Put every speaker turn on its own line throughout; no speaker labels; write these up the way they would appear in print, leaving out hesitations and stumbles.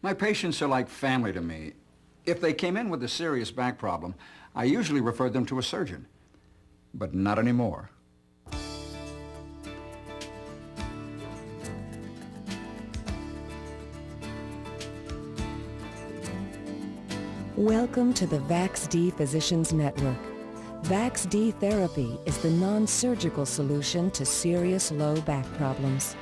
My patients are like family to me. If they came in with a serious back problem, I usually referred them to a surgeon. But not anymore.
Welcome to the VAX D Physicians Network. VAX D therapy is the non-surgical solution to serious low back problems.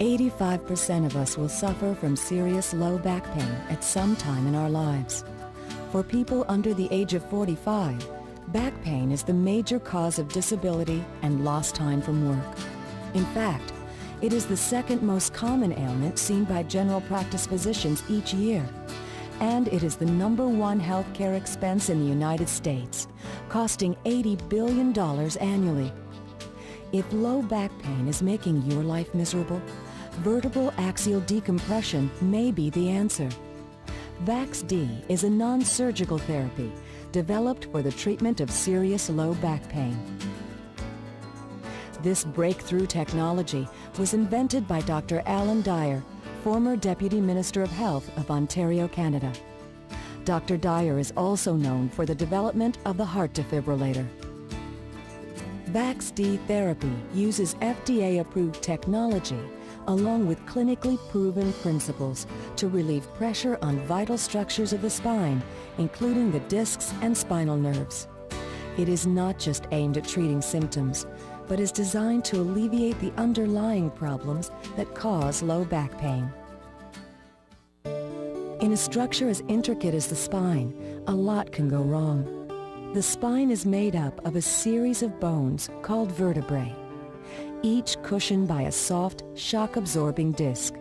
"85% of us will suffer from serious low back pain at some time in our lives. For people under the age of 45, back pain is the major cause of disability and lost time from work. In fact, it is the second most common ailment seen by general practice physicians each year. And it is the #1 healthcare expense in the United States, costing $80 billion annually. If low back pain is making your life miserable, vertebral axial decompression may be the answer. VAX D is a non-surgical therapy developed for the treatment of serious low back pain. This breakthrough technology was invented by Dr. Alan Dyer, former Deputy Minister of Health of Ontario, Canada. Dr. Dyer is also known for the development of the heart defibrillator. VAX D therapy uses FDA-approved technology along with clinically proven principles to relieve pressure on vital structures of the spine, including the discs and spinal nerves. It is not just aimed at treating symptoms, but is designed to alleviate the underlying problems that cause low back pain. In a structure as intricate as the spine, a lot can go wrong. The spine is made up of a series of bones called vertebrae, each cushioned by a soft, shock-absorbing disc.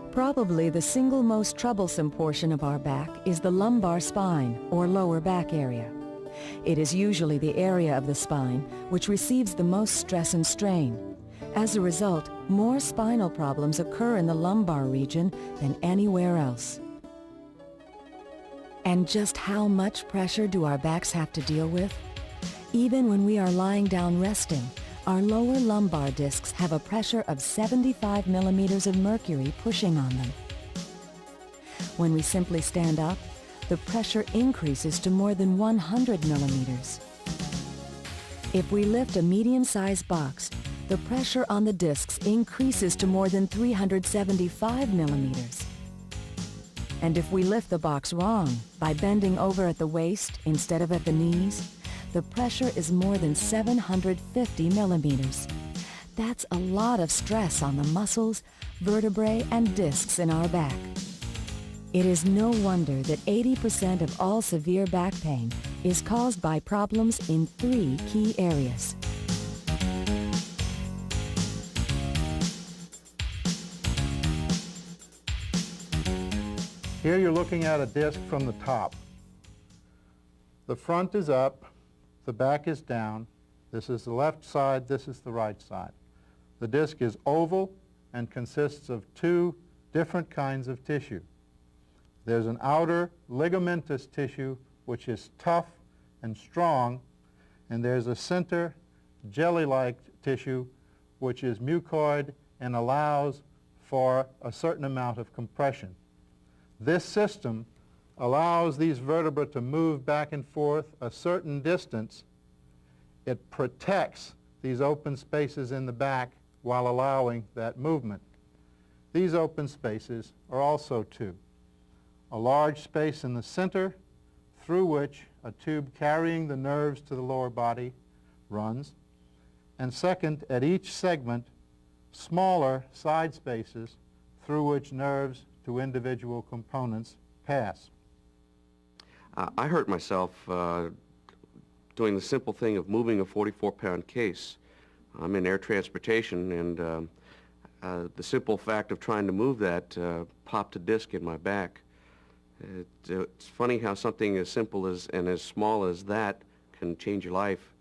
Probably the single most troublesome portion of our back is the lumbar spine, or lower back area. It is usually the area of the spine which receives the most stress and strain. As a result, more spinal problems occur in the lumbar region than anywhere else. And just how much pressure do our backs have to deal with? Even when we are lying down resting, our lower lumbar discs have a pressure of 75 millimeters of mercury pushing on them. When we simply stand up, the pressure increases to more than 100 millimeters. If we lift a medium-sized box, the pressure on the discs increases to more than 375 millimeters. And if we lift the box wrong, by bending over at the waist instead of at the knees, the pressure is more than 750 millimeters. That's a lot of stress on the muscles, vertebrae, and discs in our back. It is no wonder that 80% of all severe back pain is caused by problems in 3 key areas.
Here you're looking at a disc from the top. The front is up, the back is down. This is the left side, this is the right side. The disc is oval and consists of 2 different kinds of tissue. There's an outer ligamentous tissue which is tough and strong, and there's a center jelly-like tissue which is mucoid and allows for a certain amount of compression. This system allows these vertebrae to move back and forth a certain distance. It protects these open spaces in the back while allowing that movement. These open spaces are also 2. A large space in the center through which a tube carrying the nerves to the lower body runs, and second, at each segment, smaller side spaces through which nerves to individual components pass.
I hurt myself doing the simple thing of moving a 44-pound case. I'm in air transportation, and the simple fact of trying to move that popped a disc in my back. It's funny how something as simple as and as small as that can change your life.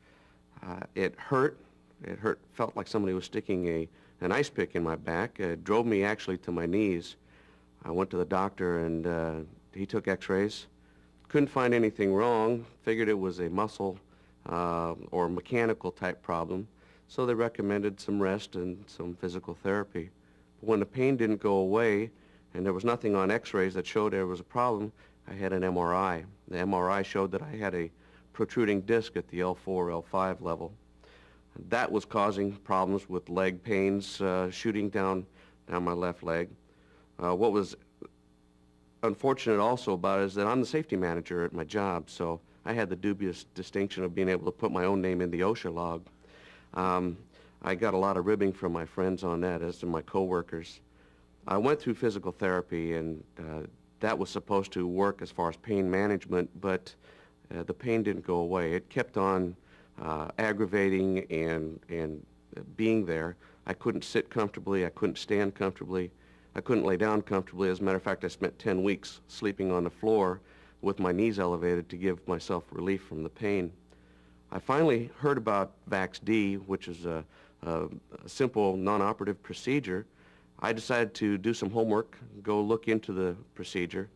It hurt. It hurt. Felt like somebody was sticking an ice pick in my back. It drove me actually to my knees. I went to the doctor, and he took x-rays. Couldn't find anything wrong. Figured it was a muscle or mechanical type problem, so they recommended some rest and some physical therapy. But when the pain didn't go away and there was nothing on x-rays that showed there was a problem, I had an MRI. The MRI showed that I had a protruding disc at the L4, L5 level. That was causing problems with leg pains, shooting down my left leg. What was unfortunate also about it is that I'm the safety manager at my job, so I had the dubious distinction of being able to put my own name in the OSHA log. I got a lot of ribbing from my friends on that, as did my coworkers. I went through physical therapy, and that was supposed to work as far as pain management, but the pain didn't go away. It kept on aggravating and being there. I couldn't sit comfortably. I couldn't stand comfortably. I couldn't lay down comfortably. As a matter of fact, I spent 10 weeks sleeping on the floor with my knees elevated to give myself relief from the pain. I finally heard about VAX D, which is a simple non-operative procedure. I decided to do some homework, go look into the procedure,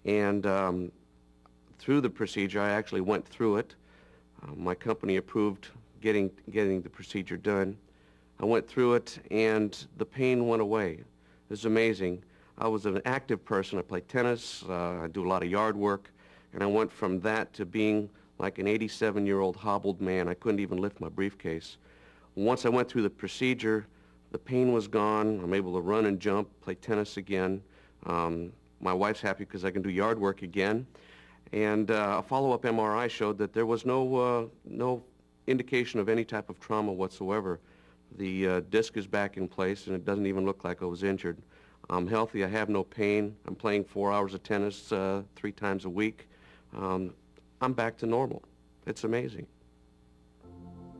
and through the procedure, I actually went through it. My company approved getting the procedure done. I went through it, and the pain went away. It was amazing. I was an active person. I played tennis. I do a lot of yard work, and I went from that to being like an 87-year-old hobbled man. I couldn't even lift my briefcase. Once I went through the procedure, the pain was gone. I'm able to run and jump, play tennis again. My wife's happy because I can do yard work again. And a follow-up MRI showed that there was no indication of any type of trauma whatsoever. The disc is back in place, and it doesn't even look like I was injured. I'm healthy. I have no pain. I'm playing 4 hours of tennis 3 times a week. I'm back to normal. It's amazing.